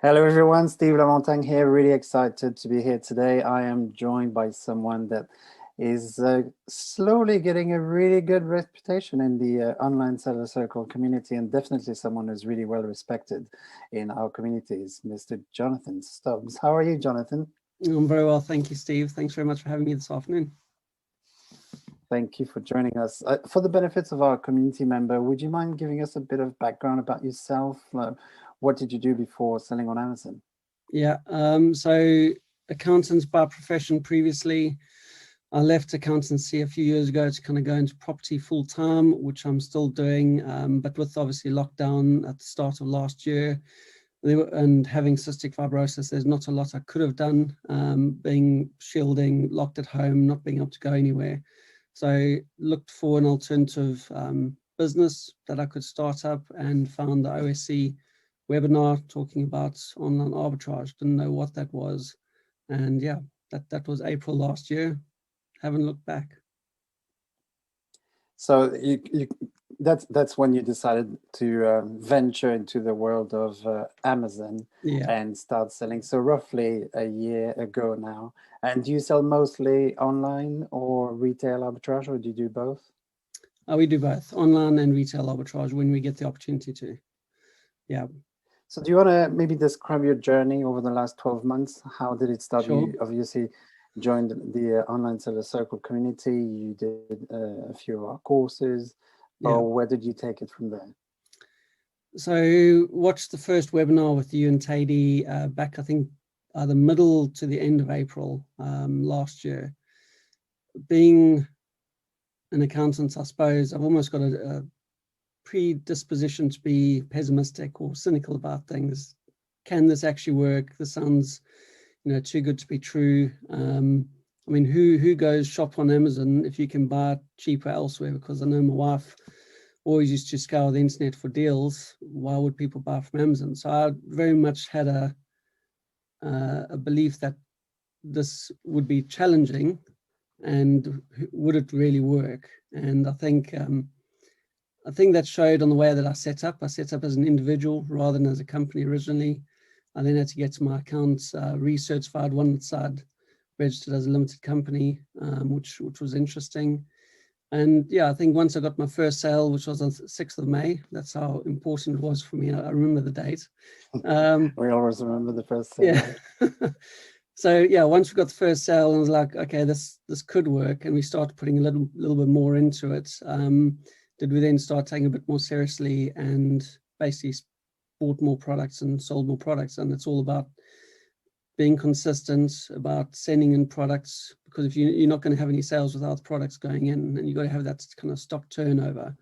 Hello everyone, Steve Lamontagne here, really excited to be here today. I am joined by someone that is slowly getting a really good reputation in the online seller circle community, and definitely someone who's really well respected in our communities, Mr. Jonathan Stubbs. How are you, Jonathan? I'm very well, thank you, Steve. Thanks very much for having me this afternoon. Thank you for joining us. For the benefits of our community member, would you mind giving us a bit of background about yourself? What did you do before selling on Amazon? Yeah, so accountants by profession previously. I left accountancy a few years ago to kind of go into property full time, which I'm still doing, but with obviously lockdown at the start of last year and having cystic fibrosis, there's not a lot I could have done, being shielding, locked at home, not being able to go anywhere. So looked for an alternative business that I could start up and found the OSC webinar talking about online arbitrage. Didn't know what that was. And yeah, that was April last year. Haven't looked back. So that's when you decided to venture into the world of Amazon and start selling. So roughly a year ago now. And do you sell mostly online or retail arbitrage, or do you do both? We do both, online and retail arbitrage when we get the opportunity to. Yeah. So do you want to maybe describe your journey over the last 12 months? How did it start? Sure. You obviously joined the online seller circle community. You did a few of our courses. Or where did you take it from there? So watched the first webinar with you and Tady back, I think, the middle to the end of April last year. Being an accountant, I suppose, I've almost got a predisposition to be pessimistic or cynical about things. Can this actually work? This sounds, too good to be true. I mean, who goes shop on Amazon if you can buy it cheaper elsewhere? Because I know my wife always used to scour the internet for deals. Why would people buy from Amazon? So I very much had a belief that this would be challenging, and would it really work? And I think that showed on the way that I set up. I set up as an individual rather than as a company originally. I then had to get to my accounts recertified one side, registered as a limited company, which was interesting. And yeah, I think once I got my first sale, which was on 6th of May, that's how important it was for me. I remember the date. We always remember the first sale. Yeah. So yeah, once we got the first sale, I was like, okay, this could work, and we started putting a little bit more into it. Did we then start taking a bit more seriously and basically bought more products and sold more products? And it's all about being consistent, about sending in products, because if you're not going to have any sales without the products going in, and you've got to have that kind of stock turnover.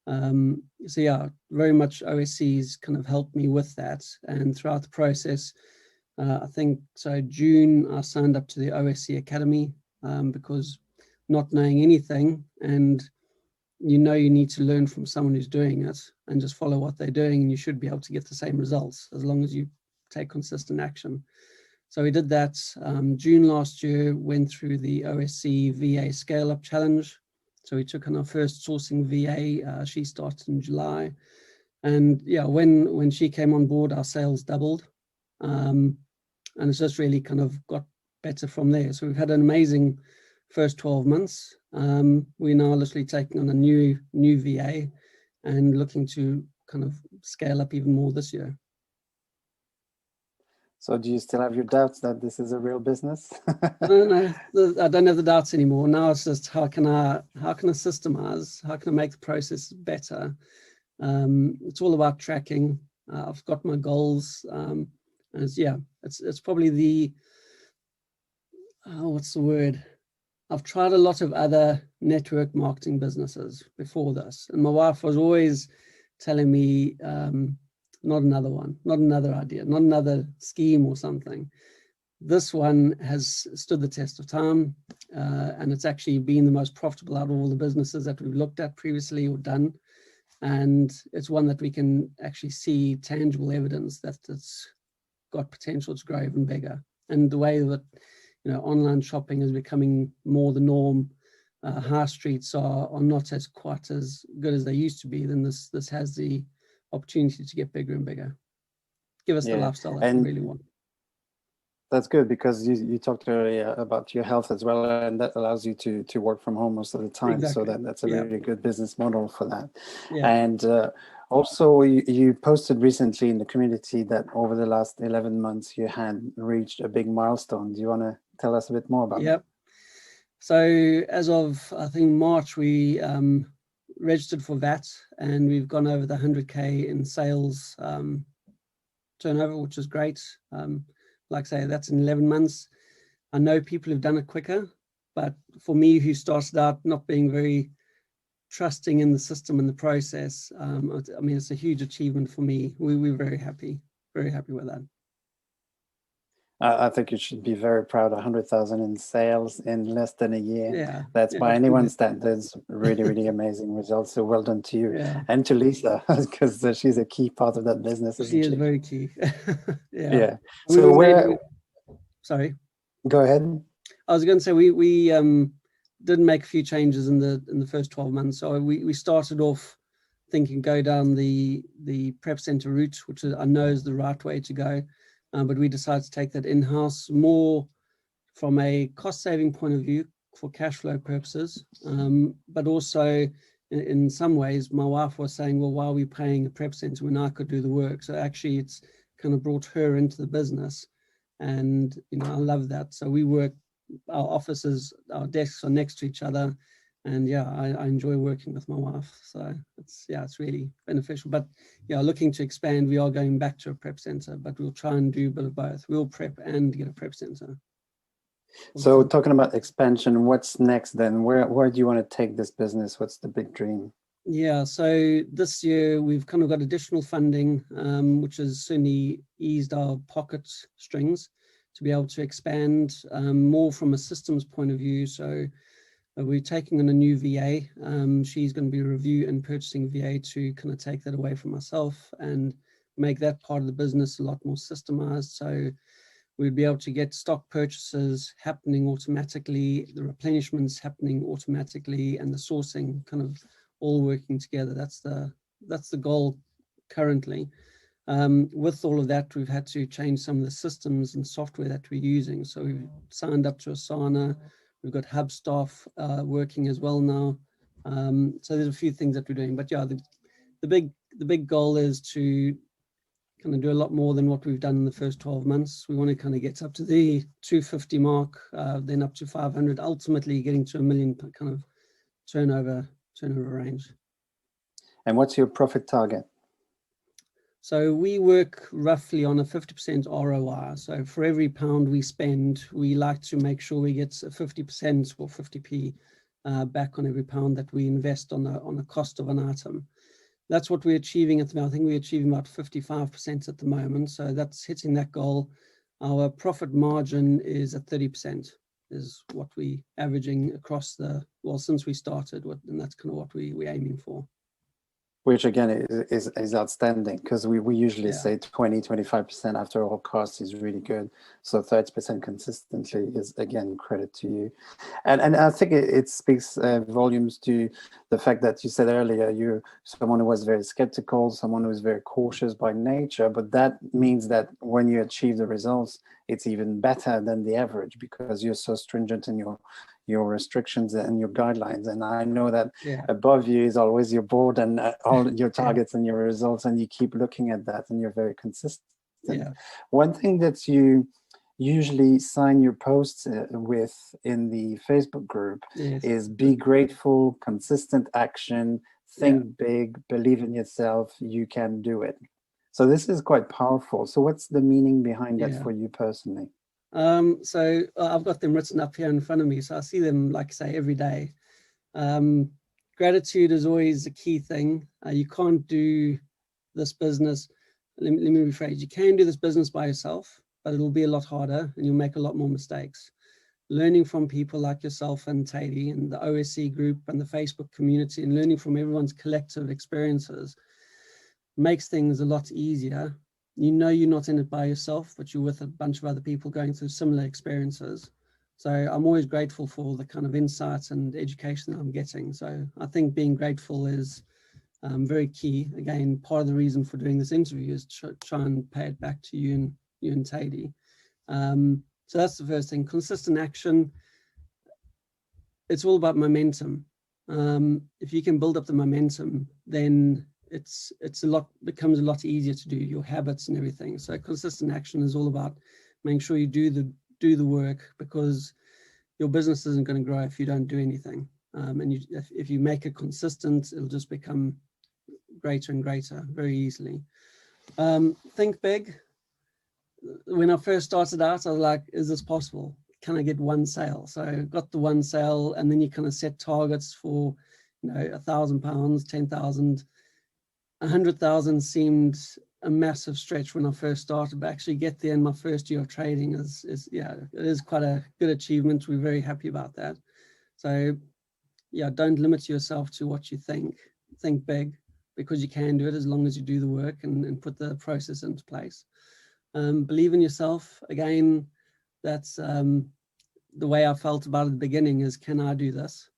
So yeah, very much OSC's kind of helped me with that. And throughout the process, I think so June, I signed up to the OSC Academy because not knowing anything, and you need to learn from someone who's doing it and just follow what they're doing, and you should be able to get the same results as long as you take consistent action. So we did that. June last year, went through the OSC VA Scale Up Challenge. So we took on our first sourcing VA. She started in July. And yeah, when she came on board, our sales doubled. And it's just really kind of got better from there. So we've had an amazing first 12 months. We're now literally taking on a new VA and looking to kind of scale up even more this year. So do you still have your doubts that this is a real business? No, I don't have the doubts anymore. Now it's just how can I systemize? How can I make the process better? It's all about tracking. I've got my goals. And it's probably the, what's the word? I've tried a lot of other network marketing businesses before this. And my wife was always telling me, not another one, not another idea, not another scheme or something. This one has stood the test of time, and it's actually been the most profitable out of all the businesses that we've looked at previously or done. And it's one that we can actually see tangible evidence that it's got potential to grow even bigger. And the way that online shopping is becoming more the norm, high streets are not as quite as good as they used to be, then this has the opportunity to get bigger and bigger. give us the Yeah. lifestyle that we And really want. that's good, because you talked earlier about your health as well, and that allows you to work from home most of the time. So Exactly. that's a Yeah. really good business model for that. Yeah. And also, you posted recently in the community that over the last 11 months you had reached a big milestone. Do you want to tell us a bit more about that? Yep. So as of, I think, March, we registered for VAT, and we've gone over the 100K in sales turnover, which is great. Like I say, that's in 11 months. I know people have done it quicker, but for me, who started out not being very trusting in the system and the process, I mean, it's a huge achievement for me. We're very happy with that. I think you should be very proud. 100,000 in sales in less than a year. Yeah, That's yeah, by anyone's standards really, really amazing results. So well done to you, yeah. and to Lisa, because she's a key part of that business, isn't She she? is very key. Yeah. Yeah. We So made, sorry. Go ahead. I was going to say we did make a few changes in the first 12 months. So we started off thinking go down the prep center route, which I know is the right way to go, but we decided to take that in-house more from a cost-saving point of view for cash flow purposes, but also in some ways, my wife was saying, well, why are we paying a prep center when I could do the work? So actually, it's kind of brought her into the business, and I love that. So we work, our offices, our desks are next to each other, and yeah, I enjoy working with my wife. So it's really beneficial. But yeah, looking to expand, we are going back to a prep center, but we'll try and do a bit of both. We'll prep and get a prep center. So talking about expansion, what's next then? Where do you want to take this business? What's the big dream? Yeah, so this year we've kind of got additional funding, which has certainly eased our pocket strings to be able to expand more from a systems point of view. So we're taking on a new VA. She's going to be review and purchasing VA to kind of take that away from myself and make that part of the business a lot more systemized. So we'd be able to get stock purchases happening automatically, the replenishments happening automatically, and the sourcing kind of all working together. That's the goal currently. With all of that, we've had to change some of the systems and software that we're using. So we've signed up to Asana. We've got Hub staff working as well now. So there's a few things that we're doing. But yeah, the big goal is to kind of do a lot more than what we've done in the first 12 months. We want to kind of get up to the 250 mark, then up to 500, ultimately getting to $1 million kind of turnover range. And what's your profit target? So we work roughly on a 50% ROI. So for every pound we spend, we like to make sure we get 50% or 50p back on every pound that we invest on the cost of an item. That's what we're achieving at the moment. I think we're achieving about 55% at the moment. So that's hitting that goal. Our profit margin is at 30%, is what we're averaging across since we started, and that's kind of what we're aiming for. Which again is outstanding, because we usually say 20-25% after all costs is really good. So 30% consistently is, again, credit to you. And I think it speaks volumes to the fact that you said earlier, you're someone who was very skeptical, someone who is very cautious by nature, but that means that when you achieve the results, it's even better than the average, because you're so stringent in your restrictions and your guidelines. And I know that above you is always your board and all your targets and your results, and you keep looking at that, and you're very consistent. One thing that you usually sign your posts with in the Facebook group is be grateful, consistent action, think big, believe in yourself, you can do it. So this is quite powerful. So what's the meaning behind that for you personally? So I've got them written up here in front of me, so I see them, like I say, every day. Gratitude is always a key thing. You can't do this business, let me rephrase, you can do this business by yourself, but it'll be a lot harder and you'll make a lot more mistakes. Learning from people like yourself and Tady and the OSC group and the Facebook community, and learning from everyone's collective experiences makes things a lot easier. You're not in it by yourself, but you're with a bunch of other people going through similar experiences. So I'm always grateful for the kind of insights and education that I'm getting. So I think being grateful is Very key. Again, part of the reason for doing this interview is to try and pay it back to you and Tady. So that's the first thing. Consistent action. It's all about momentum. If you can build up the momentum, then becomes a lot easier to do your habits and everything. So consistent action is all about making sure you do the work, because your business isn't going to grow if you don't do anything. And if you make it consistent, it'll just become greater and greater very easily. Think big. When I first started out, I was like, is this possible? Can I get one sale? So I got the one sale, and then you kind of set targets for, £1,000, 10,000, 100,000 seemed a massive stretch when I first started, but actually get there in my first year of trading it is quite a good achievement. We're very happy about that. So yeah, don't limit yourself to what you think. Think big, because you can do it as long as you do the work and put the process into place. Believe in yourself. Again, that's the way I felt about it at the beginning is, can I do this?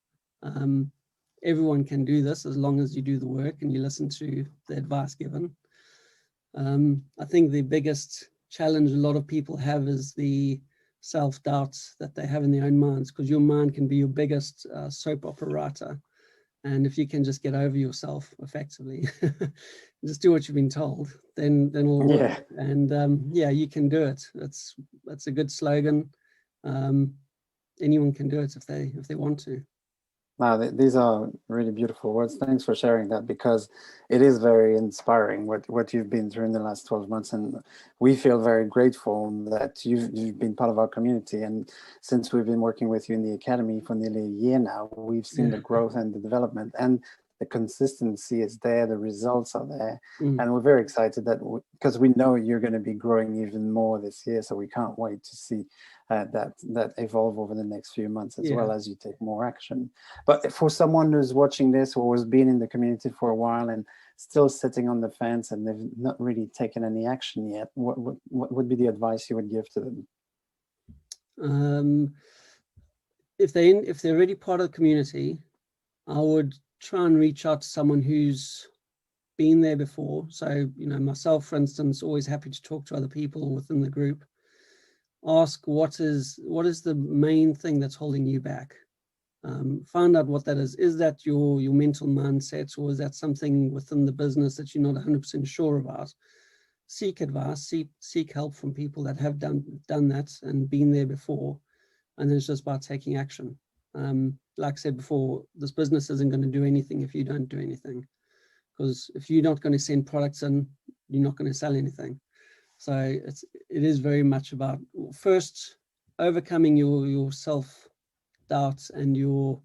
Everyone can do this as long as you do the work and you listen to the advice given. I think the biggest challenge a lot of people have is the self-doubt that they have in their own minds, because your mind can be your biggest soap opera writer. And if you can just get over yourself effectively, just do what you've been told, then it'll work. Yeah. And yeah, you can do it. That's a good slogan. Anyone can do it if they want to. Wow, these are really beautiful words. Thanks for sharing that, because it is very inspiring what you've been through in the last 12 months. And we feel very grateful that you've been part of our community. And since we've been working with you in the academy for nearly a year now, we've seen the growth and the development, and the consistency is there, the results are there. And we're very excited that because we know you're going to be growing even more this year. So we can't wait to see that evolve over the next few months, as well as you take more action. But for someone who's watching this or has been in the community for a while and still sitting on the fence and they've not really taken any action yet, what would be the advice you would give to them? If they're already part of the community, I would try and reach out to someone who's been there before. So, myself, for instance, always happy to talk to other people within the group. Ask what is the main thing that's holding you back. Find out what that is. Is that your mental mindset, or is that something within the business that you're not 100% sure about? Seek advice, seek help from people that have done that and been there before. And then it's just about taking action. Like I said before, this business isn't going to do anything if you don't do anything, because if you're not going to send products in, you're not going to sell anything. So it is very much about first overcoming your self-doubt and your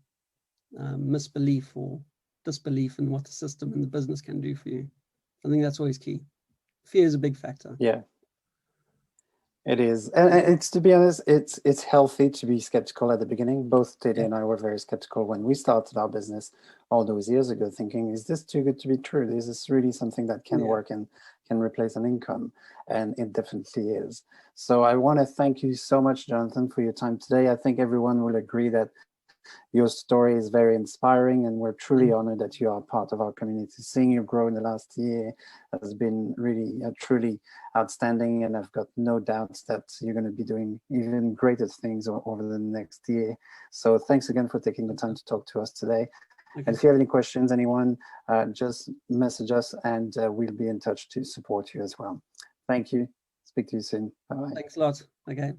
misbelief or disbelief in what the system and the business can do for you. I think that's always key. Fear is a big factor. Yeah. It is, and it's, to be honest, it's healthy to be skeptical at the beginning. Both Teddy and I were very skeptical when we started our business all those years ago, thinking, is this too good to be true? Is this really something that can work and can replace an income? And it definitely is. So I want to thank you so much, Jonathan, for your time today. I think everyone will agree that your story is very inspiring, and we're truly honored that you are part of our community. Seeing you grow in the last year has been really, truly outstanding, and I've got no doubts that you're going to be doing even greater things over the next year. So thanks again for taking the time to talk to us today. And if you have any questions, anyone, just message us, and we'll be in touch to support you as well. Thank you. Speak to you soon. Bye-bye. Thanks a lot. Okay.